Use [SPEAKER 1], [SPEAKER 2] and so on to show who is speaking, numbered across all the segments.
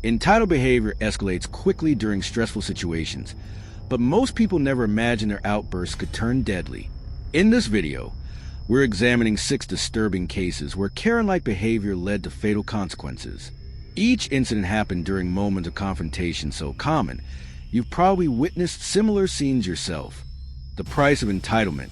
[SPEAKER 1] Entitled behavior escalates quickly during stressful situations, but most people never imagine their outbursts could turn deadly. In this video, we're examining 6 disturbing cases where Karen-like behavior led to fatal consequences. Each incident happened during moments of confrontation so common, you've probably witnessed similar scenes yourself. The price of entitlement,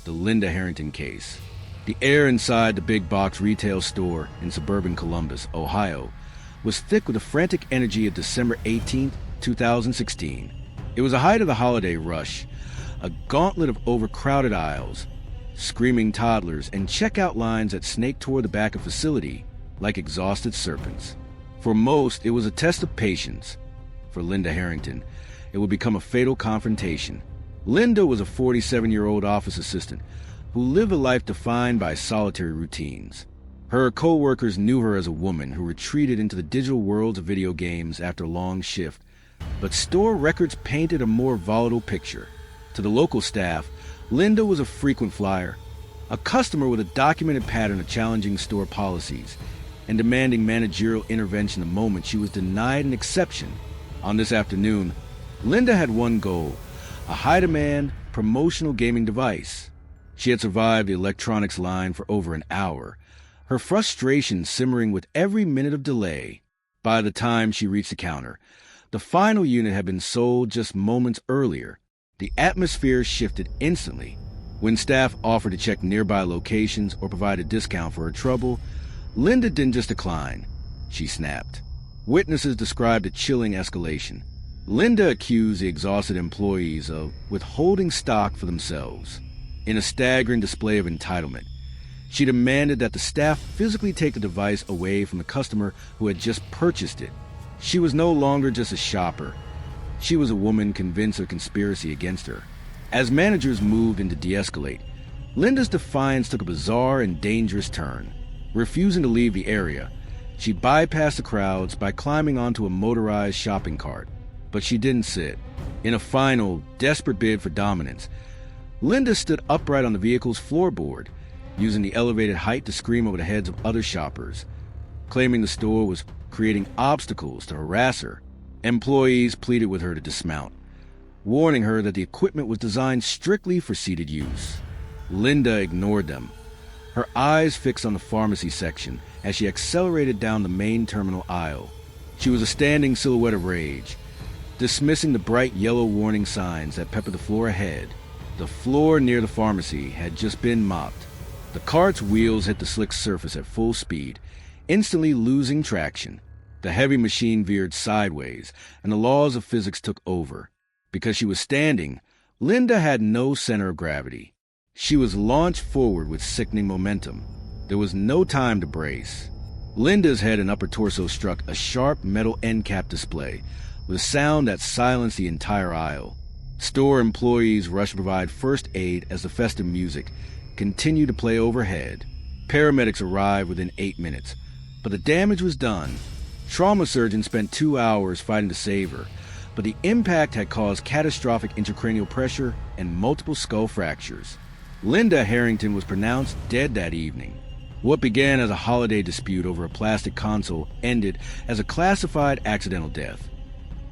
[SPEAKER 1] the Linda Harrington case. The air inside the big box retail store in suburban Columbus, Ohio, was thick with the frantic energy of December 18, 2016. It was the height of the holiday rush, a gauntlet of overcrowded aisles, screaming toddlers, and checkout lines that snaked toward the back of the facility like exhausted serpents. For most, it was a test of patience. For Linda Harrington, it would become a fatal confrontation. Linda was a 47-year-old office assistant who lived a life defined by solitary routines. Her co-workers knew her as a woman who retreated into the digital worlds of video games after a long shift, but store records painted a more volatile picture. To the local staff, Linda was a frequent flyer, a customer with a documented pattern of challenging store policies and demanding managerial intervention the moment she was denied an exception. On this afternoon, Linda had one goal: a high-demand, promotional gaming device. She had survived the electronics line for over an hour, her frustration simmering with every minute of delay. By the time she reached the counter, the final unit had been sold just moments earlier. The atmosphere shifted instantly. When staff offered to check nearby locations or provide a discount for her trouble, Linda didn't just decline, she snapped. Witnesses described a chilling escalation. Linda accused the exhausted employees of withholding stock for themselves. In a staggering display of entitlement, she demanded that the staff physically take the device away from the customer who had just purchased it. She was no longer just a shopper. She was a woman convinced of a conspiracy against her. As managers moved in to de-escalate, Linda's defiance took a bizarre and dangerous turn. Refusing to leave the area, she bypassed the crowds by climbing onto a motorized shopping cart. But she didn't sit. In a final, desperate bid for dominance, Linda stood upright on the vehicle's floorboard, using the elevated height to scream over the heads of other shoppers, claiming the store was creating obstacles to harass her. Employees pleaded with her to dismount, warning her that the equipment was designed strictly for seated use. Linda ignored them, her eyes fixed on the pharmacy section as she accelerated down the main terminal aisle. She was a standing silhouette of rage, dismissing the bright yellow warning signs that peppered the floor ahead. The floor near the pharmacy had just been mopped. The cart's wheels hit the slick surface at full speed, instantly losing traction. The heavy machine veered sideways, and the laws of physics took over. Because she was standing, Linda had no center of gravity. She was launched forward with sickening momentum. There was no time to brace. Linda's head and upper torso struck a sharp metal end cap display with a sound that silenced the entire aisle. Store employees rushed to provide first aid as the festive music continued to play overhead. Paramedics arrived within 8 minutes, but the damage was done. Trauma surgeons spent 2 hours fighting to save her, but the impact had caused catastrophic intracranial pressure and multiple skull fractures. Linda Harrington was pronounced dead that evening. What began as a holiday dispute over a plastic console ended as a classified accidental death,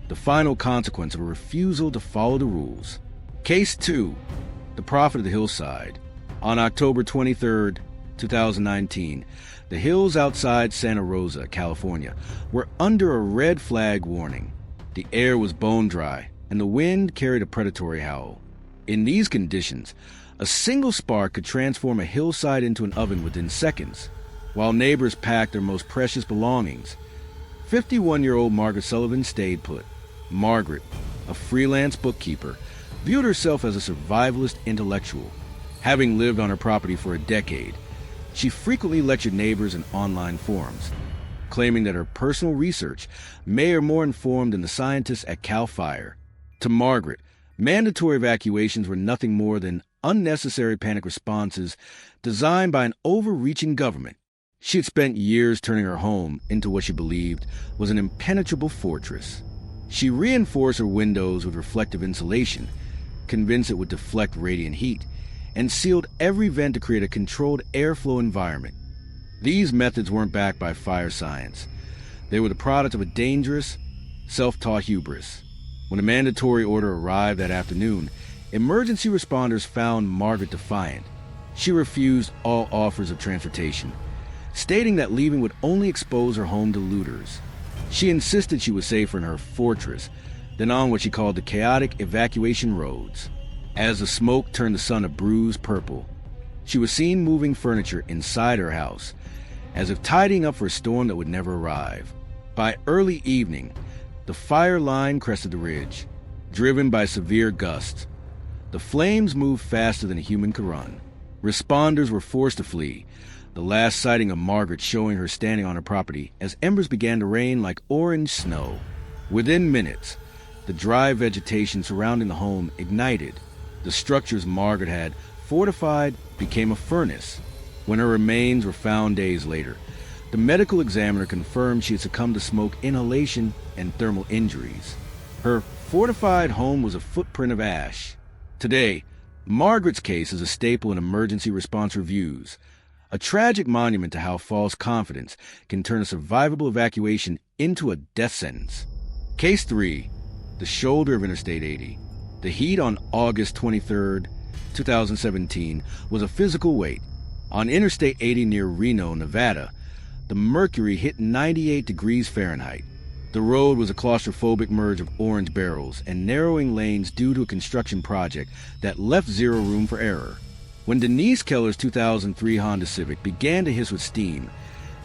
[SPEAKER 1] the final consequence of a refusal to follow the rules. Case 2, the Prophet of the Hillside. On October 23, 2019, the hills outside Santa Rosa, California, were under a red flag warning. The air was bone dry, and the wind carried a predatory howl. In these conditions, a single spark could transform a hillside into an oven within seconds. While neighbors packed their most precious belongings, 51-year-old Margaret Sullivan stayed put. Margaret, a freelance bookkeeper, viewed herself as a survivalist intellectual. Having lived on her property for a decade, she frequently lectured neighbors in online forums, claiming that her personal research made her more informed than the scientists at Cal Fire. To Margaret, mandatory evacuations were nothing more than unnecessary panic responses designed by an overreaching government. She had spent years turning her home into what she believed was an impenetrable fortress. She reinforced her windows with reflective insulation, convinced it would deflect radiant heat, and sealed every vent to create a controlled airflow environment. These methods weren't backed by fire science. They were the product of a dangerous, self-taught hubris. When a mandatory order arrived that afternoon, emergency responders found Margaret defiant. She refused all offers of transportation, stating that leaving would only expose her home to looters. She insisted she was safer in her fortress than on what she called the chaotic evacuation roads. As the smoke turned the sun a bruised purple, she was seen moving furniture inside her house, as if tidying up for a storm that would never arrive. By early evening, the fire line crested the ridge, driven by severe gusts. The flames moved faster than a human could run. Responders were forced to flee, the last sighting of Margaret showing her standing on her property as embers began to rain like orange snow. Within minutes, the dry vegetation surrounding the home ignited. The structures Margaret had fortified became a furnace. When her remains were found days later, the medical examiner confirmed she had succumbed to smoke inhalation and thermal injuries. Her fortified home was a footprint of ash. Today, Margaret's case is a staple in emergency response reviews, a tragic monument to how false confidence can turn a survivable evacuation into a death sentence. Case 3, the shoulder of Interstate 80. The heat on August 23, 2017, was a physical weight. On Interstate 80 near Reno, Nevada, the mercury hit 98 degrees Fahrenheit. The road was a claustrophobic merge of orange barrels and narrowing lanes due to a construction project that left zero room for error. When Denise Keller's 2003 Honda Civic began to hiss with steam,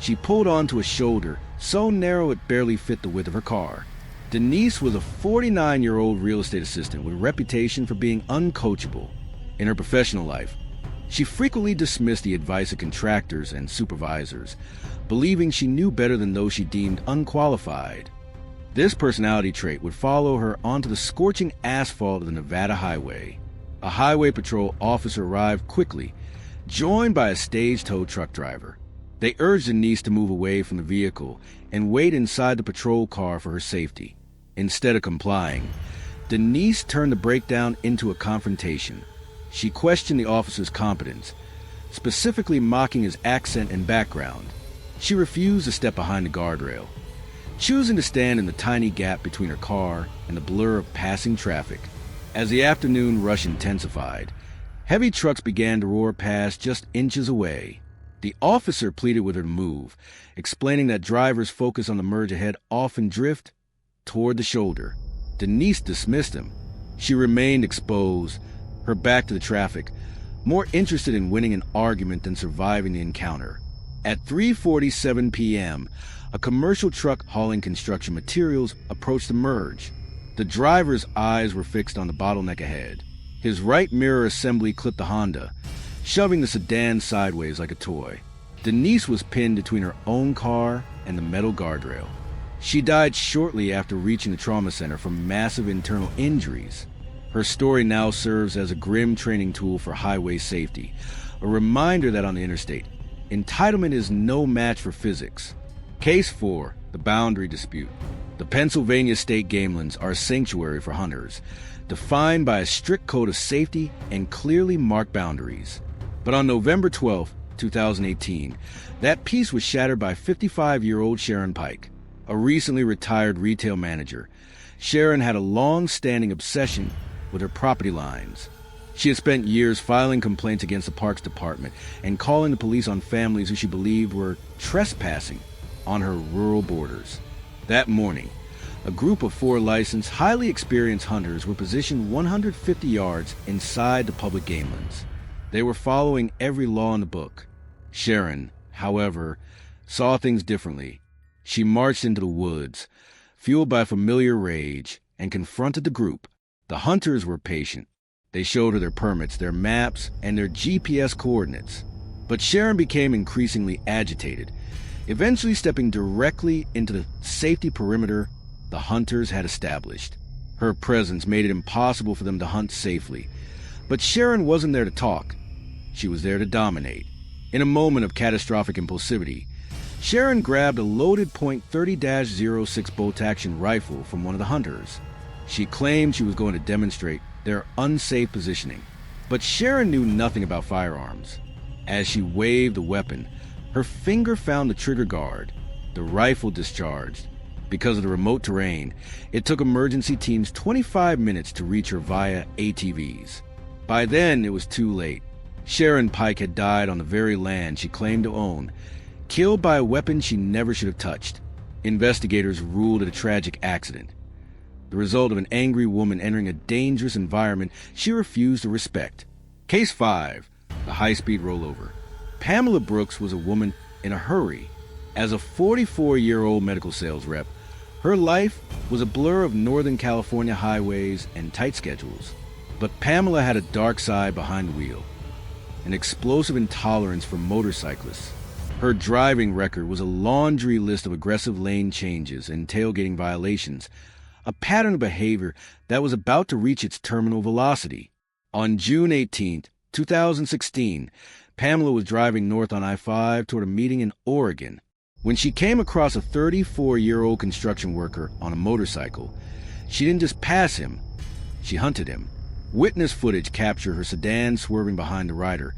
[SPEAKER 1] she pulled onto a shoulder so narrow it barely fit the width of her car. Denise was a 49-year-old real estate assistant with a reputation for being uncoachable. In her professional life, she frequently dismissed the advice of contractors and supervisors, believing she knew better than those she deemed unqualified. This personality trait would follow her onto the scorching asphalt of the Nevada highway. A highway patrol officer arrived quickly, joined by a stage tow truck driver. They urged Denise to move away from the vehicle and wait inside the patrol car for her safety. Instead of complying, Denise turned the breakdown into a confrontation. She questioned the officer's competence, specifically mocking his accent and background. She refused to step behind the guardrail, choosing to stand in the tiny gap between her car and the blur of passing traffic. As the afternoon rush intensified, heavy trucks began to roar past just inches away. The officer pleaded with her to move, explaining that drivers focused on the merge ahead often drift toward the shoulder. Denise dismissed him. She remained exposed, her back to the traffic, more interested in winning an argument than surviving the encounter. At 3:47 p.m., a commercial truck hauling construction materials approached the merge. The driver's eyes were fixed on the bottleneck ahead. His right mirror assembly clipped the Honda, shoving the sedan sideways like a toy. Denise was pinned between her own car and the metal guardrail. She died shortly after reaching the trauma center from massive internal injuries. Her story now serves as a grim training tool for highway safety, a reminder that on the interstate, entitlement is no match for physics. Case 4, the boundary dispute. The Pennsylvania State Gamelands are a sanctuary for hunters, defined by a strict code of safety and clearly marked boundaries. But on November 12, 2018, that peace was shattered by 55-year-old Sharon Pike, a recently retired retail manager. Sharon had a long-standing obsession with her property lines. She had spent years filing complaints against the Parks Department and calling the police on families who she believed were trespassing on her rural borders. That morning, a group of 4 licensed, highly experienced hunters were positioned 150 yards inside the public gamelands. They were following every law in the book. Sharon, however, saw things differently. She marched into the woods, fueled by familiar rage, and confronted the group. The hunters were patient. They showed her their permits, their maps, and their GPS coordinates. But Sharon became increasingly agitated, eventually stepping directly into the safety perimeter the hunters had established. Her presence made it impossible for them to hunt safely. But Sharon wasn't there to talk. She was there to dominate. In a moment of catastrophic impulsivity, Sharon grabbed a loaded .30-06 bolt-action rifle from one of the hunters. She claimed she was going to demonstrate their unsafe positioning. But Sharon knew nothing about firearms. As she waved the weapon, her finger found the trigger guard. The rifle discharged. Because of the remote terrain, it took emergency teams 25 minutes to reach her via ATVs. By then, it was too late. Sharon Pike had died on the very land she claimed to own, killed by a weapon she never should have touched. Investigators ruled it a tragic accident, the result of an angry woman entering a dangerous environment she refused to respect. Case 5, the high-speed rollover. Pamela Brooks was a woman in a hurry. As a 44-year-old medical sales rep, her life was a blur of Northern California highways and tight schedules. But Pamela had a dark side behind the wheel, an explosive intolerance for motorcyclists. Her driving record was a laundry list of aggressive lane changes and tailgating violations, a pattern of behavior that was about to reach its terminal velocity. On June 18, 2016, Pamela was driving north on I-5 toward a meeting in Oregon when she came across a 34-year-old construction worker on a motorcycle. She didn't just pass him, she hunted him. Witness footage captured her sedan swerving behind the rider,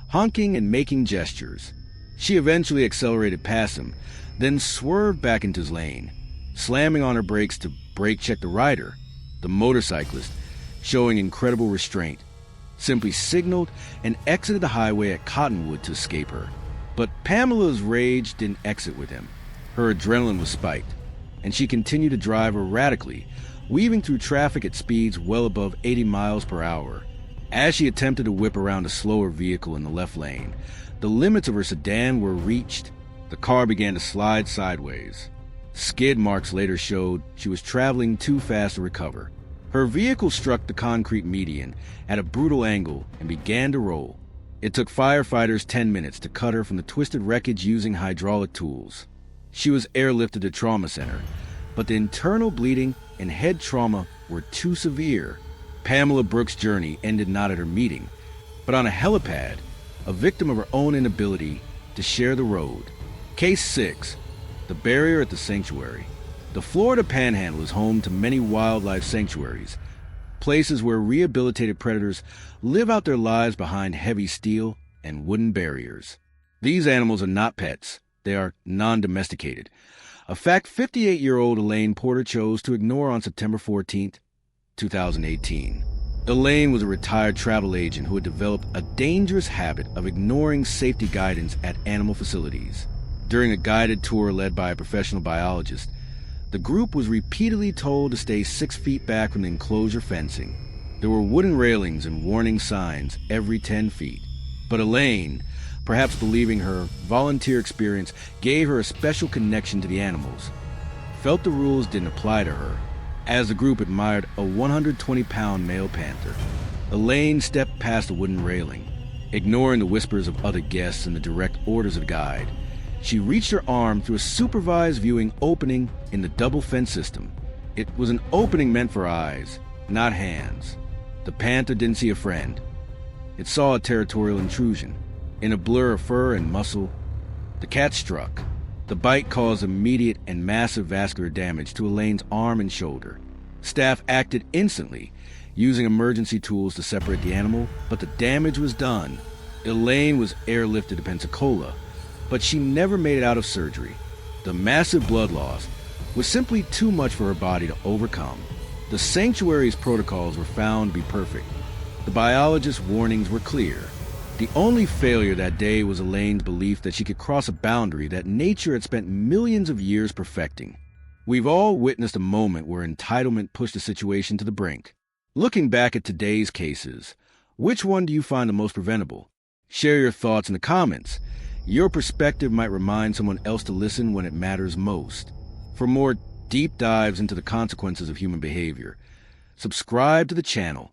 [SPEAKER 1] honking and making gestures. She eventually accelerated past him, then swerved back into his lane, slamming on her brakes to brake check the rider. The motorcyclist, showing incredible restraint, simply signaled and exited the highway at Cottonwood to escape her. But Pamela's rage didn't exit with him. Her adrenaline was spiked, and she continued to drive erratically, weaving through traffic at speeds well above 80 miles per hour. As she attempted to whip around a slower vehicle in the left lane, the limits of her sedan were reached. The car began to slide sideways. Skid marks later showed she was traveling too fast to recover. Her vehicle struck the concrete median at a brutal angle and began to roll. It took firefighters 10 minutes to cut her from the twisted wreckage using hydraulic tools. She was airlifted to trauma center, but the internal bleeding and head trauma were too severe. Pamela Brooks' journey ended not at her meeting, but on a helipad, a victim of her own inability to share the road. Case 6, the barrier at the sanctuary. The Florida Panhandle is home to many wildlife sanctuaries, places where rehabilitated predators live out their lives behind heavy steel and wooden barriers. These animals are not pets, they are non-domesticated, a fact 58-year-old Elaine Porter chose to ignore on September 14, 2018. Elaine was a retired travel agent who had developed a dangerous habit of ignoring safety guidance at animal facilities. During a guided tour led by a professional biologist, the group was repeatedly told to stay 6 feet back from the enclosure fencing. There were wooden railings and warning signs every 10 feet. But Elaine, perhaps believing her volunteer experience gave her a special connection to the animals, felt the rules didn't apply to her. As the group admired a 120-pound male panther, Elaine stepped past the wooden railing. Ignoring the whispers of other guests and the direct orders of the guide, she reached her arm through a supervised viewing opening in the double fence system. It was an opening meant for eyes, not hands. The panther didn't see a friend. It saw a territorial intrusion. In a blur of fur and muscle, the cat struck. The bite caused immediate and massive vascular damage to Elaine's arm and shoulder. Staff acted instantly, using emergency tools to separate the animal, but the damage was done. Elaine was airlifted to Pensacola, but she never made it out of surgery. The massive blood loss was simply too much for her body to overcome. The sanctuary's protocols were found to be perfect. The biologist's warnings were clear. The only failure that day was Elaine's belief that she could cross a boundary that nature had spent millions of years perfecting. We've all witnessed a moment where entitlement pushed a situation to the brink. Looking back at today's cases, which one do you find the most preventable? Share your thoughts in the comments. Your perspective might remind someone else to listen when it matters most. For more deep dives into the consequences of human behavior, subscribe to the channel